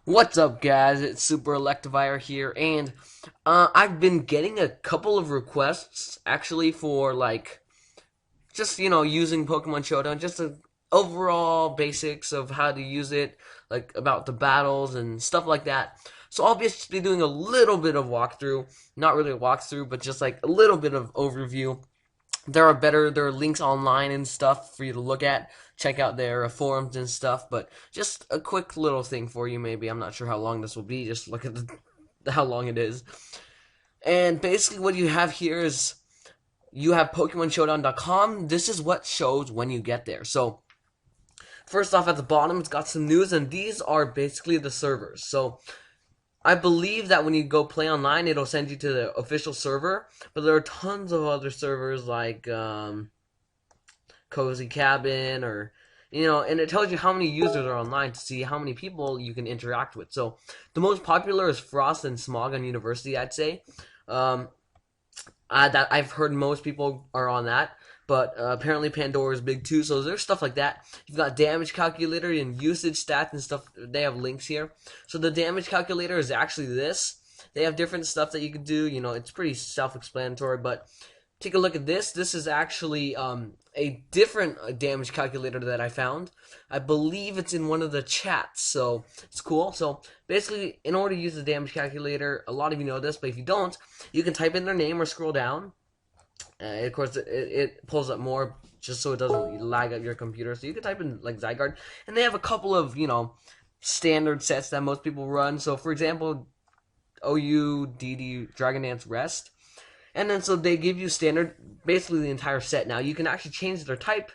What's up, guys? It's Super Electivire here, and I've been getting a couple of requests actually for just using Pokemon Showdown, just the overall basics of how to use it, like about the battles and stuff like that. So I'll just be doing a little bit of walkthrough, not really a walkthrough, but just like a little bit of overview. There are links online and stuff for you to look at. Check out their forums and stuff. But just a quick little thing for you, maybe. I'm not sure how long this will be. Just look at how long it is. And basically, what you have here is you have PokemonShowdown.com. This is what shows when you get there. So first off, at the bottom, it's got some news, and these are basically the servers. So I believe that when you go play online, it'll send you to the official server, but there are tons of other servers like Cozy Cabin and it tells you how many users are online to see how many people you can interact with. So the most popular is Frost and Smog on University, I'd say. Um, that I've heard most people are on that. But apparently Pandora is big too, so there's stuff like that. You've got damage calculator and usage stats and stuff. They have links here. So the damage calculator is actually this. They have different stuff that you can do. It's pretty self-explanatory, but take a look at this. This is actually a different damage calculator that I found. I believe it's in one of the chats, so it's cool. So basically, in order to use the damage calculator, a lot of you know this, but if you don't, you can type in their name or scroll down. Of course, it pulls up more just so it doesn't lag up your computer. So you can type in like Zygarde, and they have a couple of standard sets that most people run. So for example, OUDD Dragon Dance Rest, and then so they give you standard, basically the entire set. Now you can actually change their type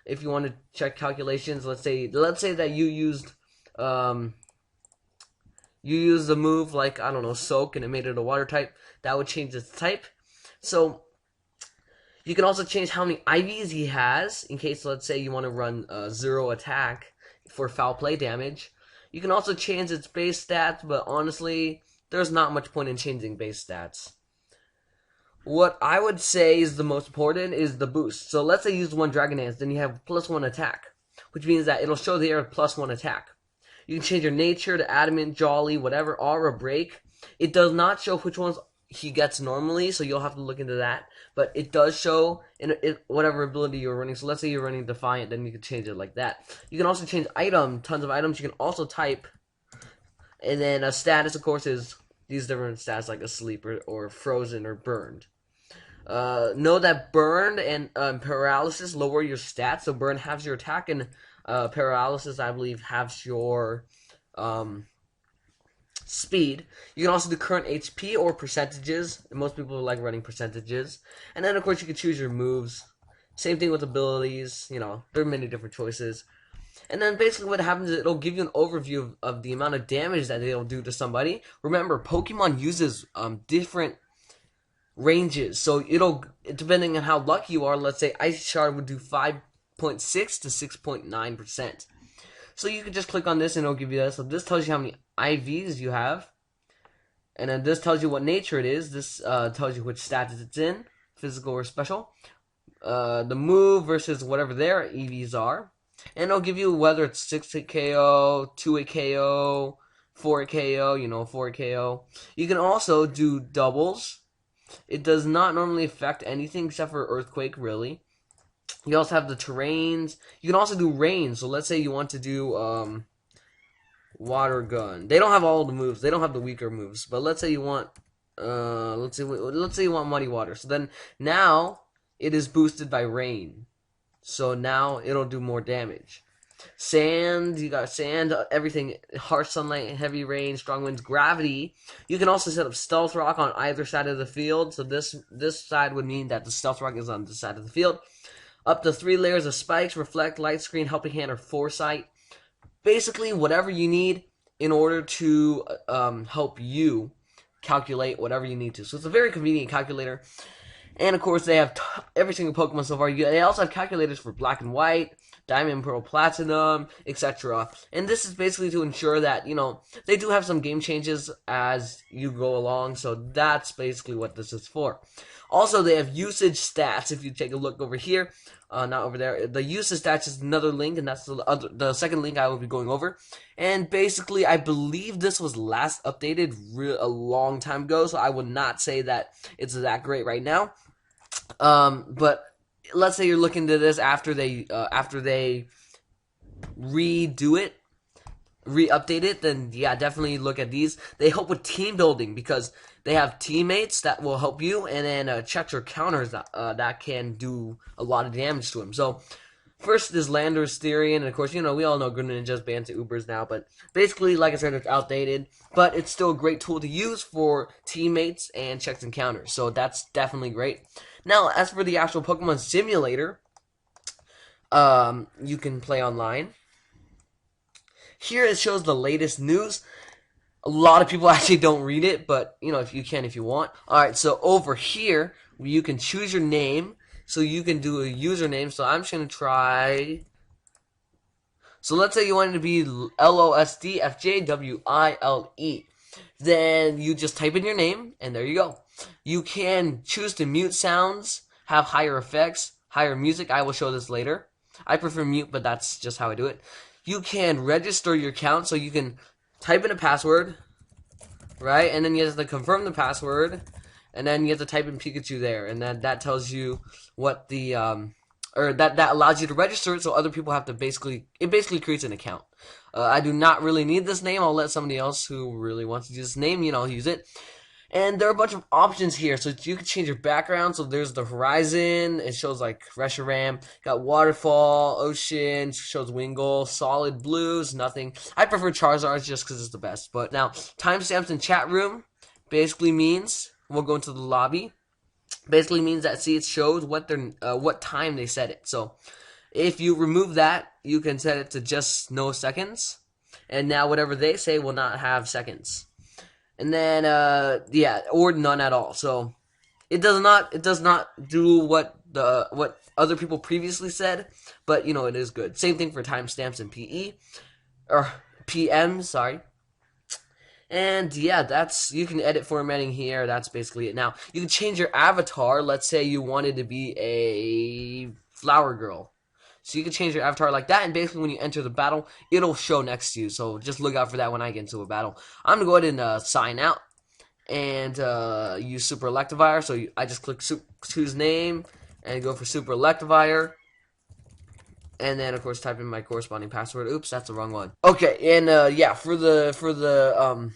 if you want to check calculations. Let's say that you used a move like, I don't know, Soak, and it made it a water type. That would change its type. So you can also change how many IVs he has, in case, let's say, you want to run zero attack for foul play damage. You can also change its base stats, but honestly, there's not much point in changing base stats. What I would say is the most important is the boost. So let's say you use one Dragon Dance, then you have +1 attack, which means that it'll show there +1 attack. You can change your nature to adamant, jolly, whatever, aura, break. It does not show which ones he gets normally, so you'll have to look into that. But it does show in whatever ability you're running. So let's say you're running Defiant, then you can change it like that. You can also change tons of items. You can also type. And then a status, of course, is these different stats like asleep or frozen or burned. Know that burned and paralysis lower your stats. So burn halves your attack, and paralysis, I believe, halves your speed. You can also do current HP or percentages. Most people like running percentages. And then, of course, you can choose your moves. Same thing with abilities. There are many different choices. And then basically what happens is it'll give you an overview of the amount of damage that they'll do to somebody. Remember, Pokemon uses different ranges. So it'll, depending on how lucky you are, let's say Ice Shard would do 5.6 to 6.9%. So you can just click on this and it'll give you that. So this tells you how many IVs you have. And then this tells you what nature it is. This tells you which status it's in, physical or special. The move versus whatever their EVs are. And it'll give you whether it's 6-hit KO, 2-hit KO, 4-hit KO, 4-hit KO. You can also do doubles. It does not normally affect anything except for Earthquake, really. You also have the terrains. You can also do rain. So let's say you want to do water gun. They don't have all the moves. They don't have the weaker moves. But let's say you want let's say you want muddy water. So then now it is boosted by rain. So now it'll do more damage. Sand, you got sand, everything, harsh sunlight, heavy rain, strong winds, gravity. You can also set up stealth rock on either side of the field. So this side would mean that the stealth rock is on this side of the field. Up to 3 layers of spikes, reflect, light screen, helping hand, or foresight. Basically, whatever you need in order to help you calculate whatever you need to. So it's a very convenient calculator. And of course, they have every single Pokemon so far. They also have calculators for Black and White, Diamond, Pearl, Platinum, etc. And this is basically to ensure that, they do have some game changes as you go along, so that's basically what this is for. Also, they have usage stats. If you take a look over here, not over there, the usage stats is another link, and that's the second link I will be going over. And basically, I believe this was last updated a long time ago, so I would not say that it's that great right now. But let's say you're looking to this after they redo it, re-update it, then yeah, definitely look at these. They help with team building because they have teammates that will help you, and then checks or counters that can do a lot of damage to him. So first is Lander's Styrian, and of course, we all know Greninja's banned to Ubers now, but basically, like I said, it's outdated, but it's still a great tool to use for teammates and checks and counters, so that's definitely great. Now, as for the actual Pokemon Simulator, you can play online. Here it shows the latest news. A lot of people actually don't read it, but, if you can, if you want. Alright, so over here, you can choose your name. So you can do a username. So I'm just going to try. So let's say you wanted to be LOSDFJWILE. Then you just type in your name, and there you go. You can choose to mute sounds, have higher effects, higher music. I will show this later. I prefer mute, but that's just how I do it. You can register your account, so you can type in a password, right? And then you have to confirm the password, and then you have to type in Pikachu there, and then that tells you what the or that allows you to register it, so other people have to basically creates an account. I do not really need this name. I'll let somebody else who really wants to use this name, use it. And there are a bunch of options here, so you can change your background. So there's the horizon, it shows like Reshiram, got waterfall, ocean, shows Wingull, solid blues, nothing. I prefer Charizard just because it's the best. But now, timestamps in chat room basically means, we'll go into the lobby, basically means that, see, it shows what time they set it. So if you remove that, you can set it to just no seconds, and now whatever they say will not have seconds. And then, or none at all. So it does not do what other people previously said, but it is good. Same thing for timestamps and PE or PM. Sorry. And yeah, you can edit formatting here. That's basically it. Now you can change your avatar. Let's say you wanted to be a flower girl. So you can change your avatar like that, and basically when you enter the battle, it'll show next to you. So just look out for that when I get into a battle. I'm going to go ahead and sign out and use Super Electivire. So I just click choose name and go for Super Electivire. And then, of course, type in my corresponding password. Oops, that's the wrong one. Okay, and yeah, for the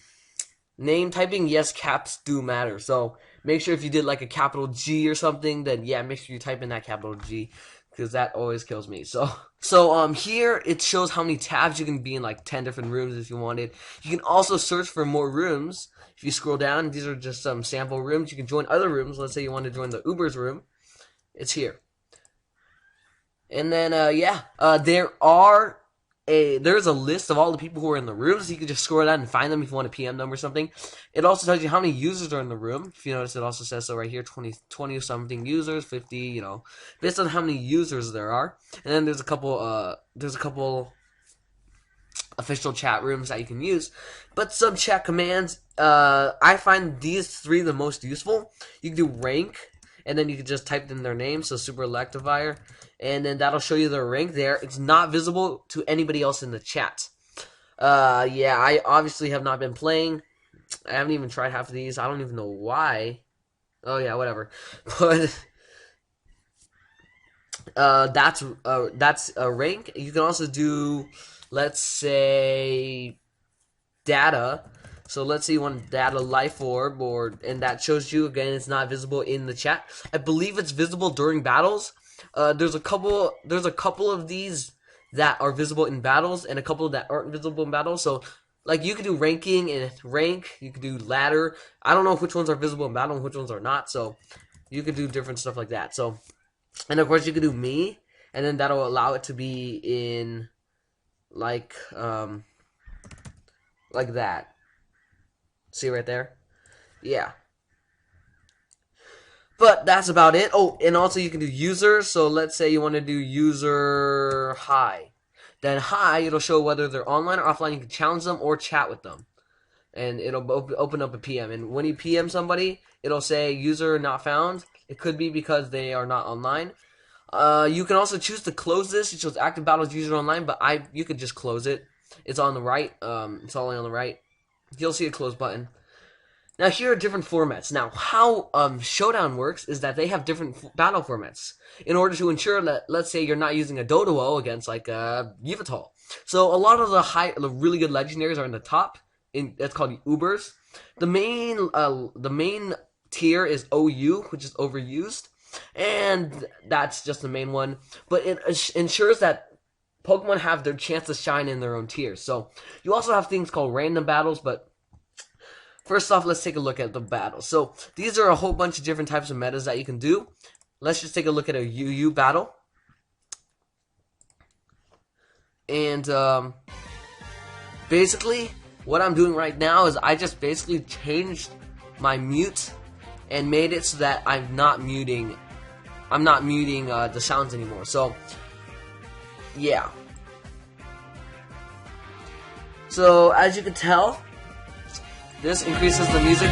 name typing, yes, caps do matter. So make sure if you did like a capital G or something, then yeah, make sure you type in that capital G, because that always kills me. So here it shows how many tabs you can be in, like 10 different rooms if you wanted. You can also search for more rooms. If you scroll down, these are just some sample rooms. You can join other rooms. Let's say you want to join the Uber's room. It's here. And then there's a list of all the people who are in the rooms. You can just scroll down and find them if you want to PM them or something. It also tells you how many users are in the room. If you notice, it also says so right here, 20 something users, 50, based on how many users there are. And then there's a couple official chat rooms that you can use. But some chat commands, I find these three the most useful. You can do rank, and then you can just type in their name, so Super Electivire, and then that'll show you their rank there. It's not visible to anybody else in the chat. Yeah, I obviously have not been playing. I haven't even tried half of these. I don't even know why. Oh yeah, whatever. But that's a rank. You can also do, let's say, data. So let's say you want data life orb, and that shows you, again, it's not visible in the chat. I believe it's visible during battles. There's a couple of these that are visible in battles, and a couple that aren't visible in battles. So like you can do ranking and rank, you can do ladder. I don't know which ones are visible in battle and which ones are not. So you could do different stuff like that. So, and of course you could do me, and then that'll allow it to be in like that. See right there? Yeah. But that's about it. Oh, and also you can do user. So let's say you want to do user hi. Then hi, it'll show whether they're online or offline. You can challenge them or chat with them. And it'll open up a PM. And when you PM somebody, it'll say user not found. It could be because they are not online. You can also choose to close this. It shows active battles user online, but you could just close it. It's on the right. It's only on the right. You'll see a close button. Now here are different formats. Now how Showdown works is that they have different battle formats in order to ensure that, let's say you're not using a Doduo against like a Yveltal. So a lot of the really good legendaries are in the top. That's called Ubers. The main tier is OU, which is overused, and that's just the main one. But it ensures that Pokemon have their chance to shine in their own tiers. So you also have things called random battles, but first off, let's take a look at the battles. So these are a whole bunch of different types of metas that you can do. Let's just take a look at a UU battle. And basically, what I'm doing right now is I just basically changed my mute and made it so that I'm not muting the sounds anymore. So yeah. So as you can tell, this increases the music.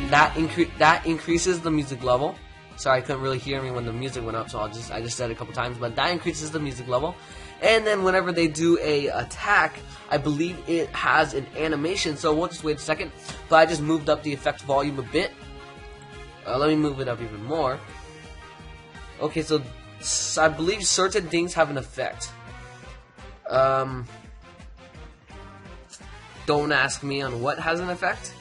That increases the music level. Sorry, I couldn't really hear me when the music went up, so I just said it a couple times. But that increases the music level. And then whenever they do a attack, I believe it has an animation. So we'll just wait a second. But I just moved up the effect volume a bit. Let me move it up even more. Okay, so I believe certain things have an effect. Don't ask me on what has an effect,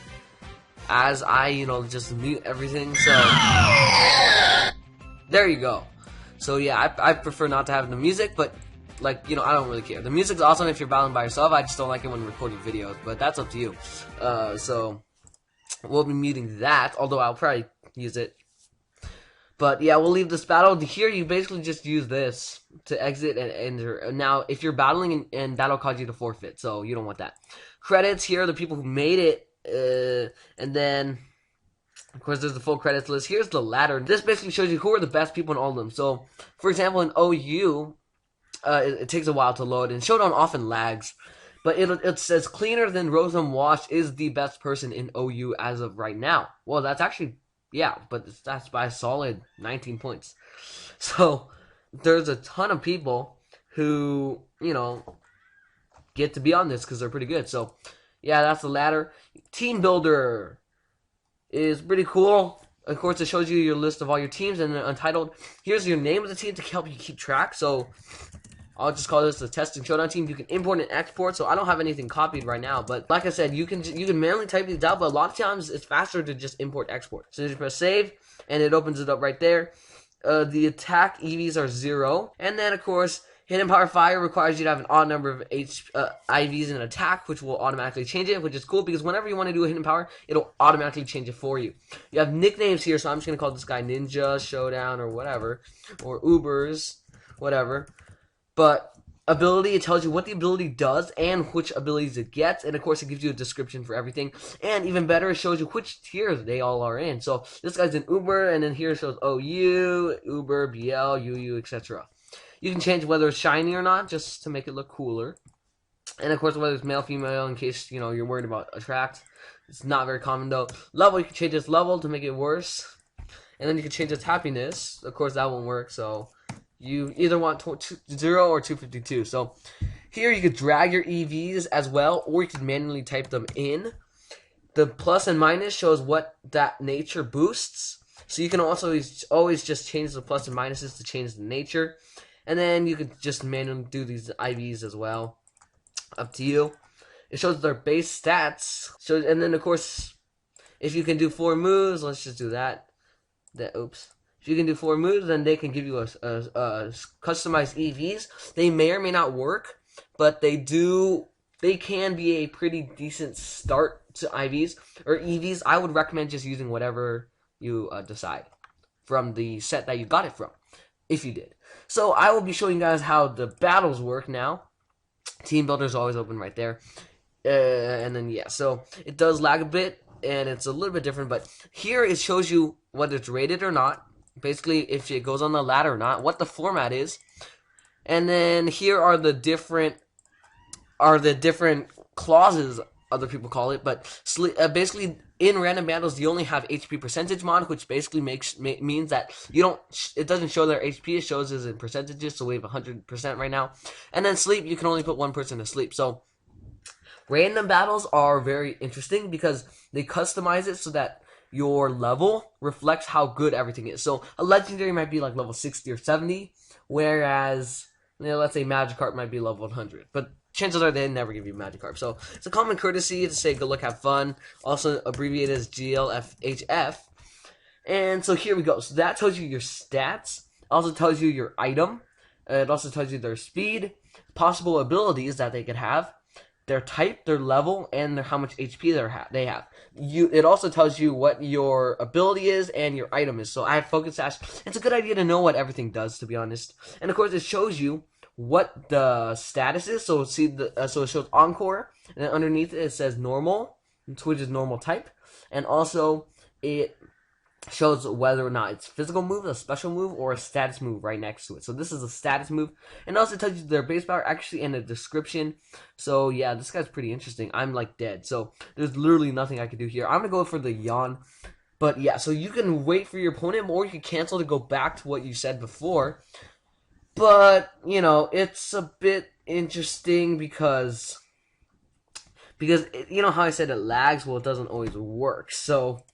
as I, just mute everything. So there you go. So yeah, I prefer not to have the music, but I don't really care. The music's awesome if you're battling by yourself. I just don't like it when recording videos, but that's up to you. So we'll be muting that, although I'll probably use it. But yeah, we'll leave this battle. Here you basically just use this to exit and enter. Now, if you're battling and that'll cause you to forfeit, so you don't want that. Credits, here are the people who made it. And then, of course, there's the full credits list. Here's the ladder. This basically shows you who are the best people in all of them. So, for example, in OU, it takes a while to load, and Showdown often lags. But it says cleaner than Rotom Wash is the best person in OU as of right now. Well, that's actually... yeah, but that's by a solid 19 points. So, there's a ton of people who, get to be on this because they're pretty good. So, yeah, that's the ladder. Team Builder is pretty cool. Of course, it shows you your list of all your teams, and then Untitled. Here's your name of the team to help you keep track. So, I'll just call this the Testing Showdown team. You can import and export, so I don't have anything copied right now. But like I said, you can manually type these out, but a lot of times it's faster to just import export. So you just press save, and it opens it up right there. The attack EVs are 0, and then of course Hidden Power Fire requires you to have an odd number of IVs in an attack, which will automatically change it, which is cool because whenever you want to do a Hidden Power, it'll automatically change it for you. You have nicknames here, so I'm just gonna call this guy Ninja, Showdown, or whatever, or Ubers, whatever. But ability, it tells you what the ability does and which abilities it gets, and of course it gives you a description for everything. And even better, it shows you which tiers they all are in. So this guy's an Uber, and then here it shows OU, Uber, BL, UU, etc. You can change whether it's shiny or not, just to make it look cooler. And of course whether it's male, female, in case you're worried about attract. It's not very common though. Level, you can change its level to make it worse, and then you can change its happiness. Of course that won't work, so you either want 0 or 252. So here you could drag your EVs as well, or you could manually type them in. The plus and minus shows what that nature boosts. So you can also always just change the plus and minuses to change the nature. And then you could just manually do these IVs as well. Up to you. It shows their base stats. And then of course, if you can do 4 moves, let's just do that. Oops. If you can do 4 moves, then they can give you a customized EVs. They may or may not work, but they can be a pretty decent start to IVs or EVs. I would recommend just using whatever you decide from the set that you got it from, if you did. So I will be showing you guys how the battles work now. Team Builder is always open right there. And then, yeah, so it does lag a bit, and it's a little bit different, but here it shows you whether it's rated or not. basically if it goes on the ladder or not, what the format is, and then here are the different clauses other people call it, but basically in random battles you only have HP percentage mod, which basically means that you don't. It doesn't show their HP; it shows us in percentages. So we have 100% right now, and then sleep you can only put one person to sleep. So random battles are very interesting because they customize it so that your level reflects how good everything is. So a legendary might be like level 60 or 70, whereas let's say Magikarp might be level 100, but chances are they never give you Magikarp. So it's a common courtesy to say good luck, have fun, also abbreviated as GLFHF. And so here we go. So that tells you your stats, also tells you your item, it also tells you their speed, possible abilities that they could have, their type, their level, and how much HP they have. It also tells you what your ability is and your item is. So I have Focus Sash. It's a good idea to know what everything does, to be honest. And of course, it shows you what the status is. So see, so it shows Encore, and then underneath it says Normal, which is normal type, and also it shows whether or not it's physical move, a special move, or a status move right next to it. So this is a status move, and also tells you their base power actually in the description. So yeah, this guy's pretty interesting. I'm like dead, so there's literally nothing I can do here. I'm gonna go for the yawn, but yeah, so you can wait for your opponent, or you can cancel to go back to what you said before. But it's a bit interesting because you know how I said it lags. Well, it doesn't always work. So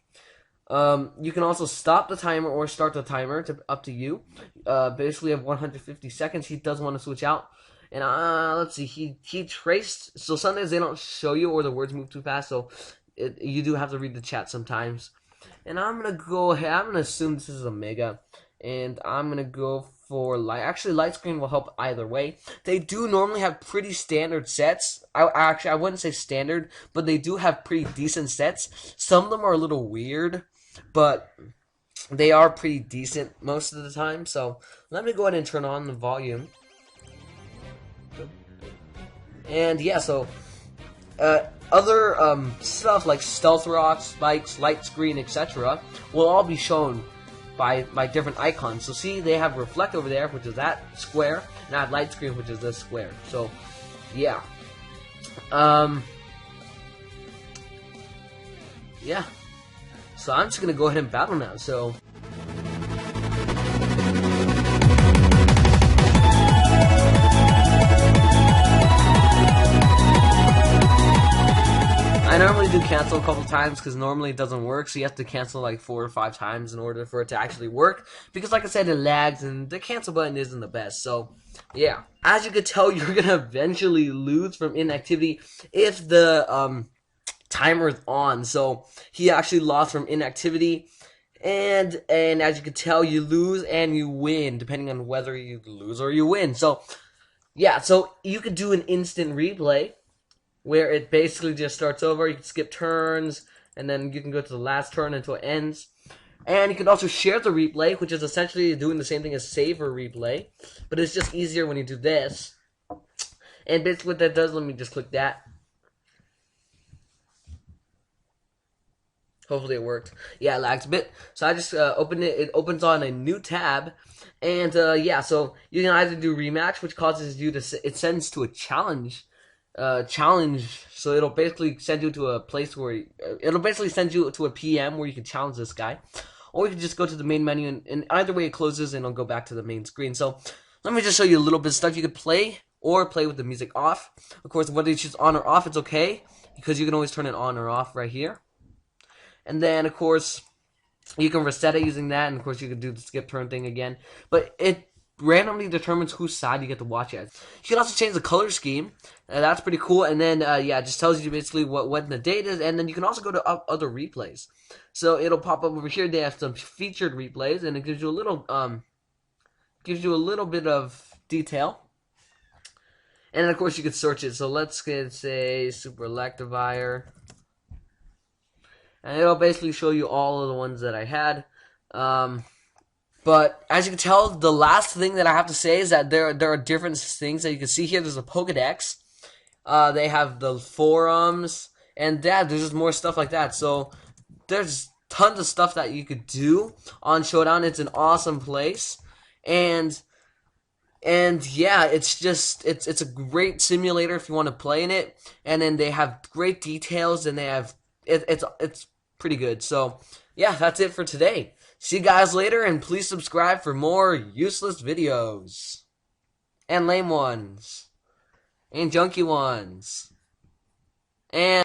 you can also stop the timer or start the timer, up to you. Basically, have 150 seconds. He does want to switch out. And let's see, he traced. So sometimes they don't show you, or the words move too fast. So you do have to read the chat sometimes. And I'm gonna go ahead. I'm gonna assume this is a mega, and I'm gonna go for light. Actually, light screen will help either way. They do normally have pretty standard sets. I wouldn't say standard, but they do have pretty decent sets. Some of them are a little weird, but they are pretty decent most of the time. So let me go ahead and turn on the volume. And yeah, so other stuff like Stealth Rock, Spikes, Light Screen, etc. will all be shown by different icons. So see, they have Reflect over there, which is that square, and I have Light Screen, which is this square. So yeah. Yeah. So I'm just gonna go ahead and battle now. So I normally do cancel a couple times because normally it doesn't work, so you have to cancel like 4 or 5 times in order for it to actually work, because like I said, it lags and the cancel button isn't the best. So yeah, as you can tell, you're gonna eventually lose from inactivity if the timer is on. So he actually lost from inactivity, and as you can tell, you lose and you win depending on whether you lose or you win. So yeah, so you could do an instant replay where it basically just starts over. You can skip turns, and then you can go to the last turn until it ends. And you can also share the replay, which is essentially doing the same thing as save or replay, but it's just easier when you do this. And basically what that does, let me just click that. Hopefully it worked. Yeah, it lags a bit. So I just opened it. It opens on a new tab. And yeah, so you can either do rematch, which causes you to, it sends to a challenge. So it'll basically send you to a place where it'll basically send you to a PM where you can challenge this guy, or you can just go to the main menu, and either way it closes and it'll go back to the main screen. So let me just show you a little bit of stuff you could play, or play with the music off. Of course, whether you choose on or off, it's okay, because you can always turn it on or off right here. And then of course you can reset it using that, and of course you can do the skip turn thing again, but it randomly determines whose side you get to watch it. You can also change the color scheme. That's pretty cool. And then yeah, it just tells you basically what the date is. And then you can also go to other replays. So it'll pop up over here. They have some featured replays, and it gives you a little bit of detail. And then of course you can search it. So let's say Super Electivire, and it'll basically show you all of the ones that I had. But as you can tell, the last thing that I have to say is that there are different things that you can see here. There's a Pokedex. They have the forums, and there's just more stuff like that. So there's tons of stuff that you could do on Showdown. It's an awesome place, and yeah, it's a great simulator if you want to play in it. And then they have great details, and they have it's pretty good. So yeah, that's it for today. See you guys later, and please subscribe for more useless videos and lame ones and junky ones and